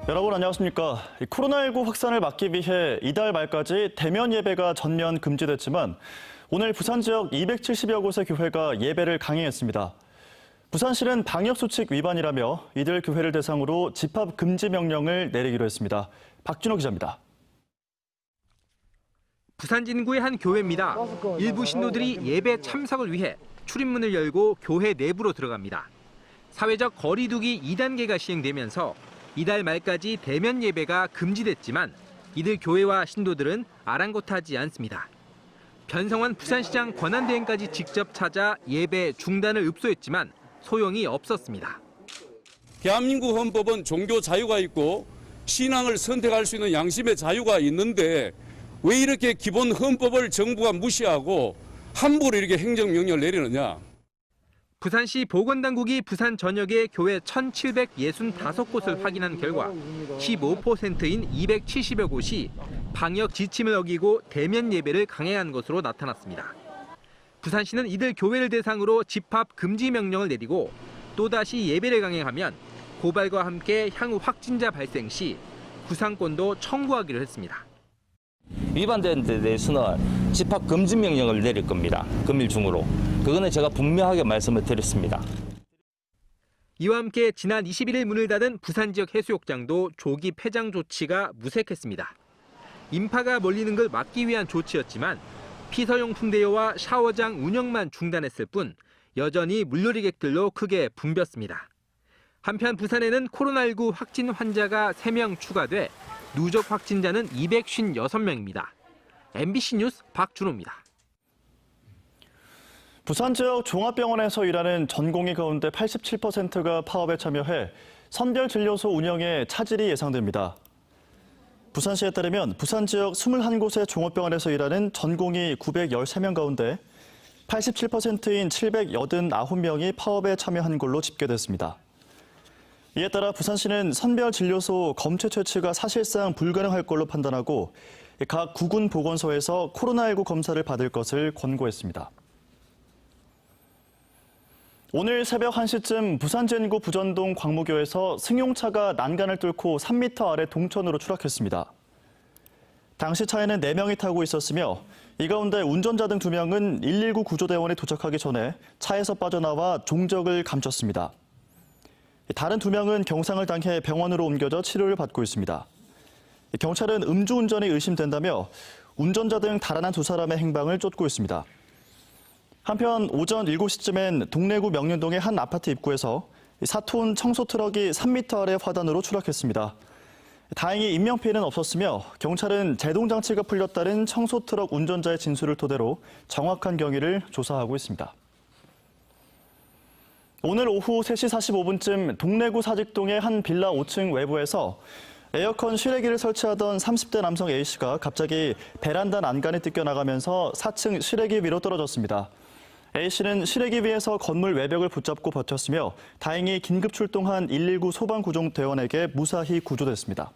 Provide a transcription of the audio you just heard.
여러분 안녕하십니까. 코로나19 확산을 막기 위해 이달 말까지 대면 예배가 전면 금지됐지만 오늘 부산 지역 270여 곳의 교회가 예배를 강행했습니다. 부산시는 방역수칙 위반이라며 이들 교회를 대상으로 집합 금지 명령을 내리기로 했습니다. 박준호 기자입니다. 부산 진구의 한 교회입니다. 일부 신도들이 예배 참석을 위해 출입문을 열고 교회 내부로 들어갑니다. 사회적 거리 두기 2단계가 시행되면서 이달 말까지 대면 예배가 금지됐지만 이들 교회와 신도들은 아랑곳하지 않습니다. 변성환 부산시장 권한대행까지 직접 찾아 예배 중단을 읍소했지만 소용이 없었습니다. 대한민국 헌법은 종교 자유가 있고 신앙을 선택할 수 있는 양심의 자유가 있는데 왜 이렇게 기본 헌법을 정부가 무시하고 함부로 이렇게 행정명령을 내리느냐. 부산시 보건당국이 부산 전역의 교회 1,765곳을 확인한 결과 15%인 270여 곳이 방역 지침을 어기고 대면 예배를 강행한 것으로 나타났습니다. 부산시는 이들 교회를 대상으로 집합 금지 명령을 내리고 또다시 예배를 강행하면 고발과 함께 향후 확진자 발생 시 구상권도 청구하기로 했습니다. 위반된 데 대해서는 집합 금지 명령을 내릴 겁니다. 금일 중으로. 그거는 제가 분명하게 말씀을 드렸습니다. 이와 함께 지난 21일 문을 닫은 부산 지역 해수욕장도 조기 폐장 조치가 무색했습니다. 인파가 몰리는 걸 막기 위한 조치였지만 피서용품 대여와 샤워장 운영만 중단했을 뿐 여전히 물놀이객들로 크게 붐볐습니다. 한편 부산에는 코로나19 확진 환자가 3명 추가돼 누적 확진자는 256명입니다. MBC 뉴스 박준호입니다. 부산 지역 종합병원에서 일하는 전공의 가운데 87%가 파업에 참여해 선별진료소 운영에 차질이 예상됩니다. 부산시에 따르면 부산 지역 21곳의 종합병원에서 일하는 전공의 913명 가운데 87%인 789명이 파업에 참여한 걸로 집계됐습니다. 이에 따라 부산시는 선별진료소 검체 채취가 사실상 불가능할 걸로 판단하고 각 구군 보건소에서 코로나19 검사를 받을 것을 권고했습니다. 오늘 새벽 1시쯤 부산 진구 부전동 광무교에서 승용차가 난간을 뚫고 3m 아래 동천으로 추락했습니다. 당시 차에는 4명이 타고 있었으며 이 가운데 운전자 등 2명은 119 구조대원에 도착하기 전에 차에서 빠져나와 종적을 감췄습니다. 다른 2명은 경상을 당해 병원으로 옮겨져 치료를 받고 있습니다. 경찰은 음주운전이 의심된다며 운전자 등 달아난 2사람의 행방을 쫓고 있습니다. 한편 오전 7시쯤엔 동래구 명륜동의 한 아파트 입구에서 4톤 청소 트럭이 3m 아래 화단으로 추락했습니다. 다행히 인명피해는 없었으며 경찰은 제동장치가 풀렸다는 청소 트럭 운전자의 진술을 토대로 정확한 경위를 조사하고 있습니다. 오늘 오후 3시 45분쯤 동래구 사직동의 한 빌라 5층 외부에서 에어컨 실외기를 설치하던 30대 남성 A씨가 갑자기 베란다 난간에 뜯겨나가면서 4층 실외기 위로 떨어졌습니다. A씨는 실외기 위에서 건물 외벽을 붙잡고 버텼으며 다행히 긴급 출동한 119 소방구조대원에게 무사히 구조됐습니다.